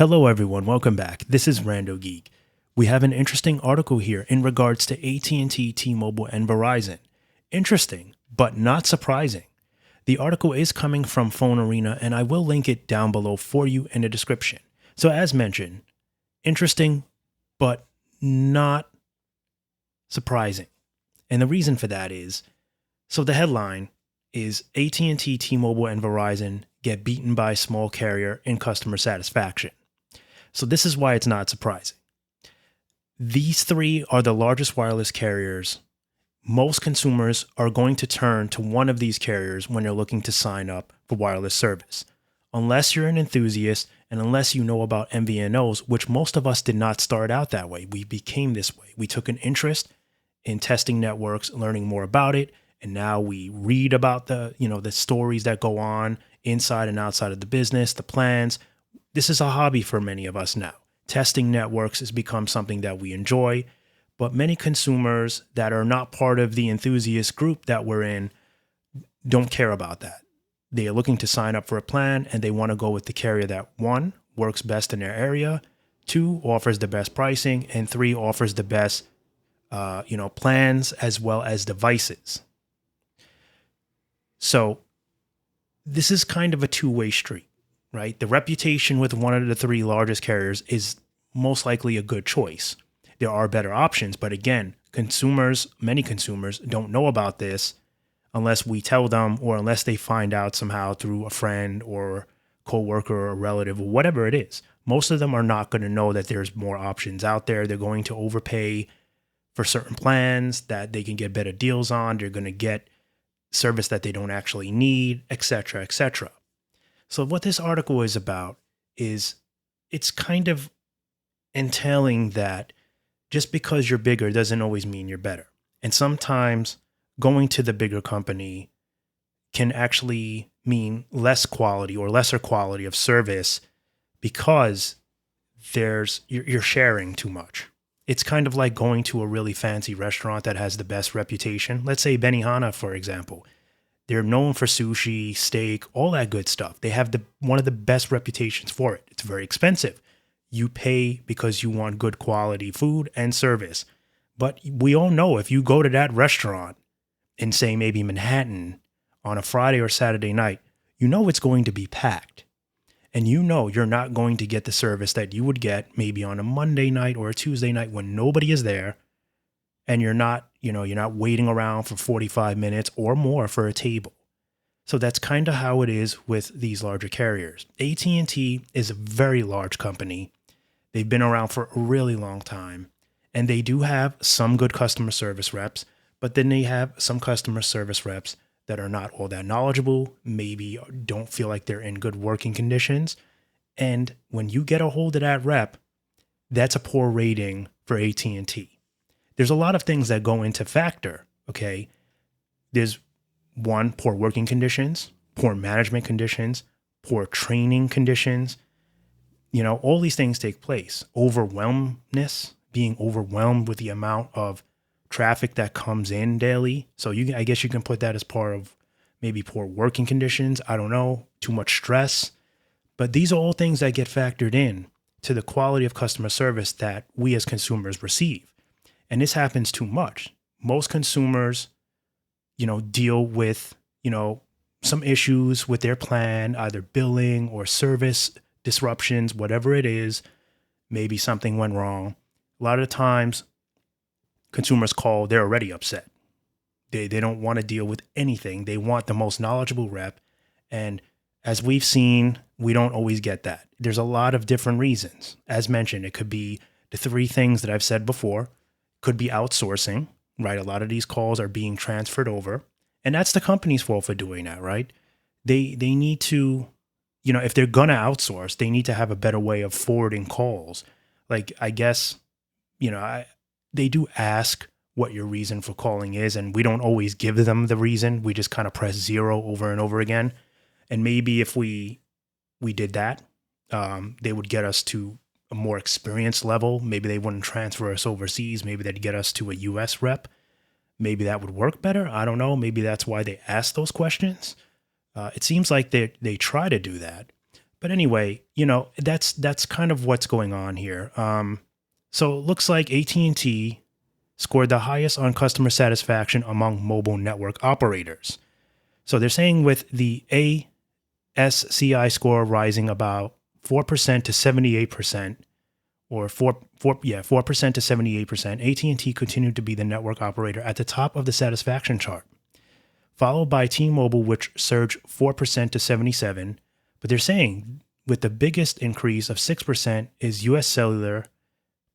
Hello everyone, welcome back. This is RandoGEEK. We have an interesting article here in regards to AT&T, T-Mobile, and Verizon. Interesting, but not surprising. The article is coming from Phone Arena, and I will link it down below for you in the description. So as mentioned, interesting, but not surprising. And the reason for that is, so the headline is AT&T, T-Mobile, and Verizon get beaten by small carrier in customer satisfaction. So this is why it's not surprising. These three are the largest wireless carriers. Most consumers are going to turn to one of these carriers when they're looking to sign up for wireless service. Unless you're an enthusiast and unless you know about MVNOs, which most of us did not start out that way. We became this way. We took an interest in testing networks, learning more about it, and now we read about the stories that go on inside and outside of the business, the plans. This is a hobby for many of us now. Testing networks has become something that we enjoy, but many consumers that are not part of the enthusiast group that we're in don't care about that. They are looking to sign up for a plan and they want to go with the carrier that, one, works best in their area, two, offers the best pricing, and three, offers the best plans as well as devices. So this is kind of a two-way street, right? The reputation with one of the three largest carriers is most likely a good choice. There are better options, but again, many consumers don't know about this unless we tell them or unless they find out somehow through a friend or coworker or a relative or whatever it is. Most of them are not going to know that there's more options out there. They're going to overpay for certain plans that they can get better deals on. They're going to get service that they don't actually need, etc., etc. So what this article is about is it's kind of entailing that just because you're bigger doesn't always mean you're better. And sometimes going to the bigger company can actually mean less quality or lesser quality of service because you're sharing too much. It's kind of like going to a really fancy restaurant that has the best reputation. Let's say Benihana, for example. They're known for sushi, steak, all that good stuff. They have one of the best reputations for it. It's very expensive. You pay because you want good quality food and service. But we all know if you go to that restaurant in, say, maybe Manhattan on a Friday or Saturday night, you know it's going to be packed. And you know you're not going to get the service that you would get maybe on a Monday night or a Tuesday night when nobody is there. And you're not waiting around for 45 minutes or more for a table. So that's kind of how it is with these larger carriers. AT&T is a very large company. They've been around for a really long time. And they do have some good customer service reps, but then they have some customer service reps that are not all that knowledgeable, maybe don't feel like they're in good working conditions. And when you get a hold of that rep, that's a poor rating for AT&T. There's a lot of things that go into factor, okay? There's one, poor working conditions, poor management conditions, poor training conditions. All these things take place. Overwhelmness, being overwhelmed with the amount of traffic that comes in daily. So I guess you can put that as part of maybe poor working conditions. I don't know, too much stress. But these are all things that get factored in to the quality of customer service that we as consumers receive. And this happens too much. Most consumers, deal with, some issues with their plan, either billing or service disruptions, whatever it is. Maybe something went wrong. A lot of times, consumers call, they're already upset. They don't want to deal with anything. They want the most knowledgeable rep. And as we've seen, we don't always get that. There's a lot of different reasons. As mentioned, it could be the three things that I've said before. Could be outsourcing, right? A lot of these calls are being transferred over. And that's the company's fault for doing that, right? They need to, if they're going to outsource, they need to have a better way of forwarding calls. Like, I guess, they do ask what your reason for calling is, and we don't always give them the reason. We just kind of press 0 over and over again. And maybe if we did that, they would get us to a more experienced level. Maybe they wouldn't transfer us overseas. Maybe they'd get us to a US rep. Maybe that would work better. I don't know. Maybe that's why they ask those questions. It seems like they try to do that, But anyway, that's kind of what's going on here. So it looks like AT&T scored the highest on customer satisfaction among mobile network operators. So they're saying with the ASCI score rising about 4% to 78%, or 4% to 78%, AT&T continued to be the network operator at the top of the satisfaction chart, followed by T-Mobile, which surged 4% to 77%. But they're saying with the biggest increase of 6% is US Cellular,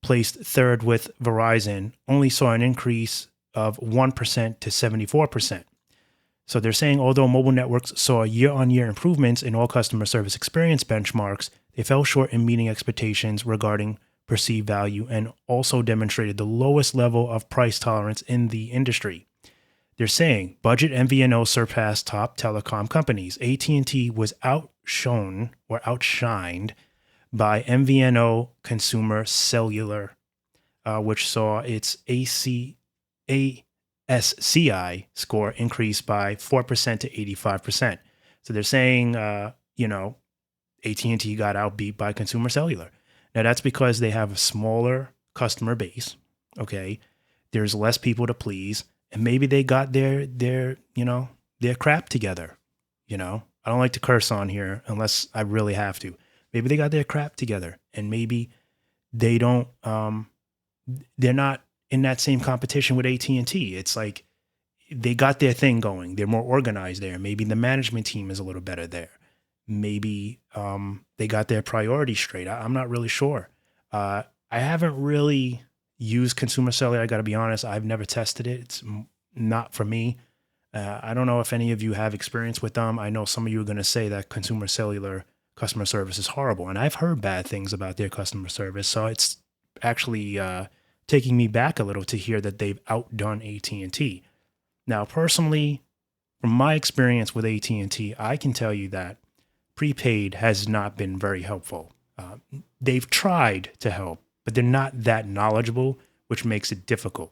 placed third with Verizon, only saw an increase of 1% to 74%. So they're saying although mobile networks saw year-on-year improvements in all customer service experience benchmarks, they fell short in meeting expectations regarding perceived value and also demonstrated the lowest level of price tolerance in the industry. They're saying budget MVNO surpassed top telecom companies. AT&T was outshined by MVNO consumer cellular, which saw its ASCI score increase by 4% to 85%. So they're saying, AT&T got outbeat by consumer cellular. Now that's because they have a smaller customer base. Okay, there's less people to please, and maybe they got their crap together. I don't like to curse on here unless I really have to. Maybe they got their crap together, and maybe they don't. They're not in that same competition with AT&T. It's like they got their thing going. They're more organized there. Maybe the management team is a little better there. Maybe they got their priorities straight. I'm not really sure. I haven't really used consumer cellular. I got to be honest. I've never tested it. It's not for me. I don't know if any of you have experience with them. I know some of you are going to say that consumer cellular customer service is horrible, and I've heard bad things about their customer service. So it's actually taking me back a little to hear that they've outdone AT&T. Now, personally, from my experience with AT&T, I can tell you that prepaid has not been very helpful. They've tried to help, but they're not that knowledgeable, which makes it difficult.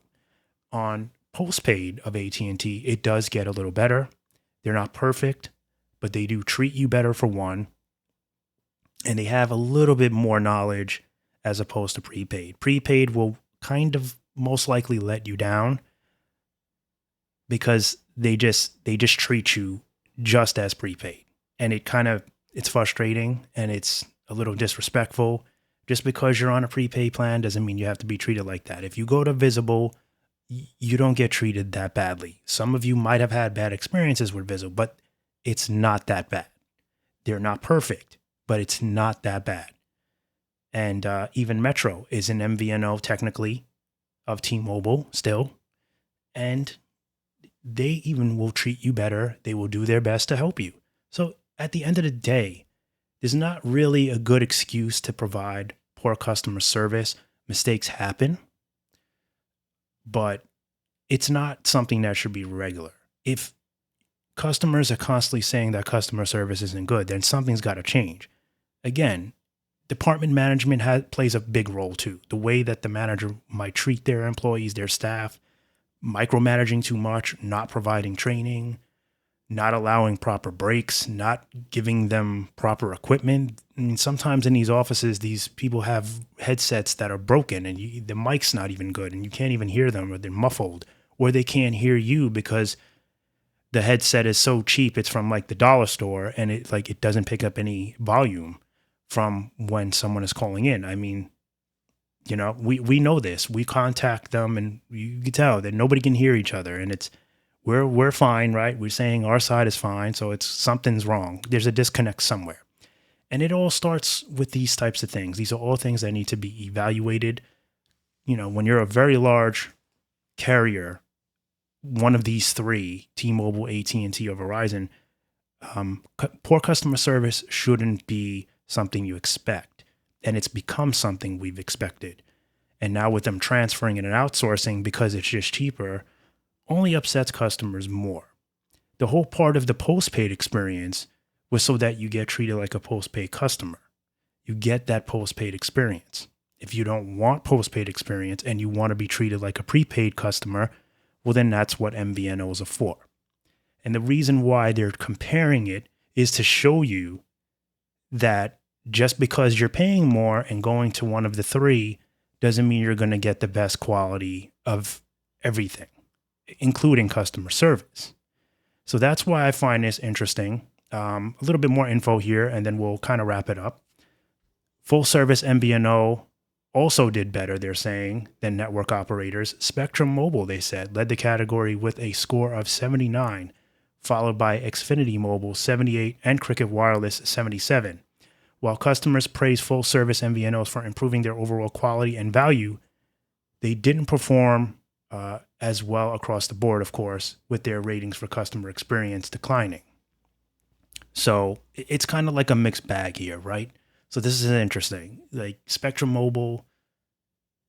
On postpaid of AT&T, it does get a little better. They're not perfect, but they do treat you better for one, and they have a little bit more knowledge as opposed to prepaid. Prepaid will kind of most likely let you down because they just treat you just as prepaid. And it's frustrating and it's a little disrespectful. Just because you're on a prepaid plan doesn't mean you have to be treated like that. If you go to Visible, you don't get treated that badly. Some of you might have had bad experiences with Visible, but it's not that bad. They're not perfect, but it's not that bad. And even Metro is an MVNO technically of T-Mobile still. And they even will treat you better. They will do their best to help you. So at the end of the day, there's not really a good excuse to provide poor customer service. Mistakes happen, but it's not something that should be regular. If customers are constantly saying that customer service isn't good, then something's got to change. Again, department management plays a big role too. The way that the manager might treat their employees, their staff, micromanaging too much, not providing training, not allowing proper breaks, not giving them proper equipment. I mean, sometimes in these offices, these people have headsets that are broken and the mic's not even good and you can't even hear them, or they're muffled, or they can't hear you because the headset is so cheap. It's from like the dollar store and it doesn't pick up any volume from when someone is calling in. I mean, we know this. We contact them and you can tell that nobody can hear each other, and we're fine, right? We're saying our side is fine, so something's wrong. There's a disconnect somewhere. And it all starts with these types of things. These are all things that need to be evaluated. When you're a very large carrier, one of these three, T-Mobile, AT&T, or Verizon, poor customer service shouldn't be something you expect. And it's become something we've expected. And now with them transferring it and outsourcing because it's just cheaper, only upsets customers more. The whole part of the postpaid experience was so that you get treated like a postpaid customer. You get that postpaid experience. If you don't want postpaid experience and you want to be treated like a prepaid customer, well, then that's what MVNOs are for. And the reason why they're comparing it is to show you that just because you're paying more and going to one of the three doesn't mean you're going to get the best quality of everything, including customer service. So that's why I find this interesting. A little bit more info here, and then we'll kind of wrap it up. Full service MVNO also did better, they're saying, than network operators. Spectrum Mobile, they said, led the category with a score of 79, followed by Xfinity Mobile 78 and Cricket Wireless 77. While customers praised full service MVNOs for improving their overall quality and value, they didn't perform as well across the board, of course, with their ratings for customer experience declining. So it's kind of like a mixed bag here, right? So this is interesting. Like Spectrum Mobile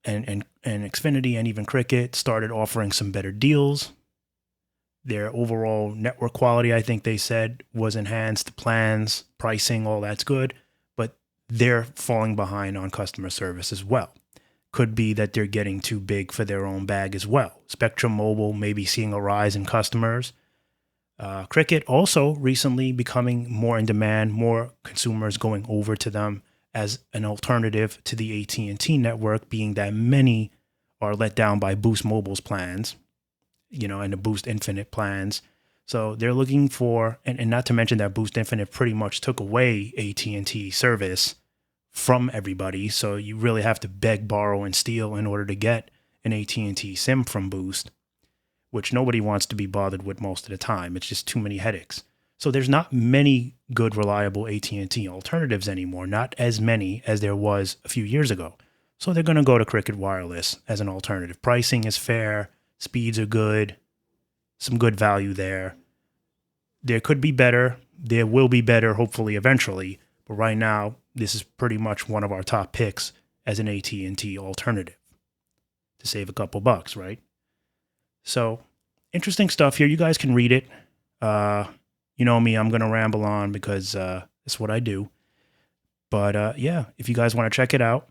and Xfinity and even Cricket started offering some better deals. Their overall network quality, I think they said, was enhanced. Plans, pricing, all that's good. But they're falling behind on customer service as well. Could be that they're getting too big for their own bag as well. Spectrum Mobile may be seeing a rise in customers. Cricket also recently becoming more in demand, more consumers going over to them as an alternative to the AT&T network, being that many are let down by Boost Mobile's plans, and the Boost Infinite plans. So they're looking for, and not to mention that Boost Infinite pretty much took away AT&T service from everybody. So you really have to beg, borrow, and steal in order to get an AT&T SIM from Boost, which nobody wants to be bothered with most of the time. It's just too many headaches. So there's not many good, reliable AT&T alternatives anymore, not as many as there was a few years ago. So they're going to go to Cricket Wireless as an alternative. Pricing is fair, speeds are good, some good value there. There could be better. There will be better, hopefully, eventually. But right now, this is pretty much one of our top picks as an AT&T alternative to save a couple bucks, right? So interesting stuff here. You guys can read it. You know me, I'm going to ramble on because it's what I do. But yeah, if you guys want to check it out,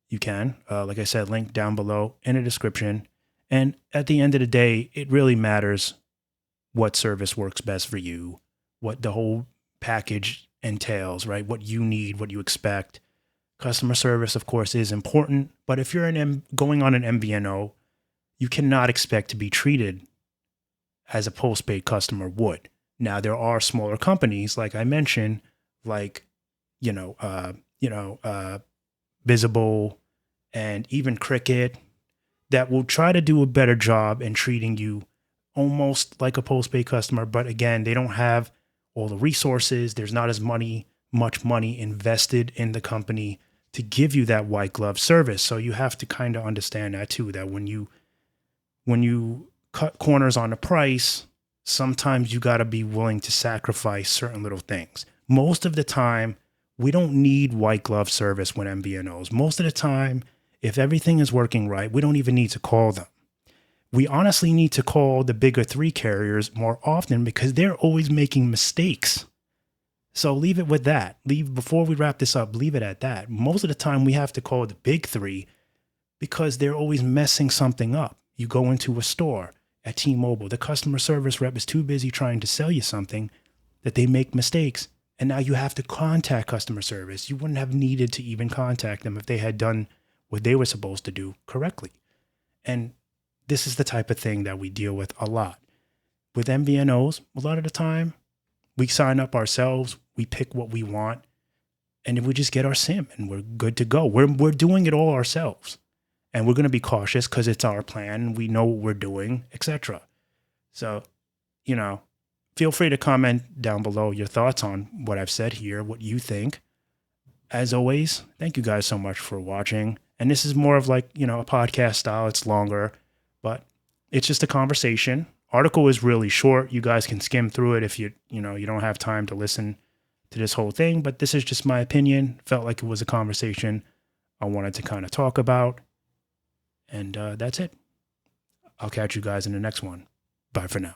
you can. Like I said, link down below in the description. And at the end of the day, it really matters what service works best for you, what the whole package entails, right? What you need, what you expect. Customer service, of course, is important. But if you're going on an MVNO, you cannot expect to be treated as a postpaid customer would. Now, there are smaller companies, like I mentioned, like, Visible and even Cricket, that will try to do a better job in treating you almost like a postpaid customer. But again, they don't have all the resources. There's not as much money invested in the company to give you that white glove service. So you have to kind of understand that too, that when you cut corners on the price, sometimes you got to be willing to sacrifice certain little things. Most of the time, we don't need white glove service with MVNOs. Most of the time, if everything is working right, we don't even need to call them. We honestly need to call the bigger three carriers more often because they're always making mistakes. So leave it with that. Before we wrap this up, leave it at that. Most of the time, we have to call the big three because they're always messing something up. You go into a store at T-Mobile, the customer service rep is too busy trying to sell you something that they make mistakes. And now you have to contact customer service. You wouldn't have needed to even contact them if they had done what they were supposed to do correctly. And this is the type of thing that we deal with a lot. With MVNOs, a lot of the time, we sign up ourselves, we pick what we want, and then we just get our SIM and we're good to go. We're doing it all ourselves. And we're going to be cautious because it's our plan. We know what we're doing, etc. So, feel free to comment down below your thoughts on what I've said here, what you think. As always, thank you guys so much for watching. And this is more of like, a podcast style. It's longer, but it's just a conversation. Article is really short. You guys can skim through it if you don't have time to listen to this whole thing. But this is just my opinion. Felt like it was a conversation I wanted to kind of talk about. And that's it. I'll catch you guys in the next one. Bye for now.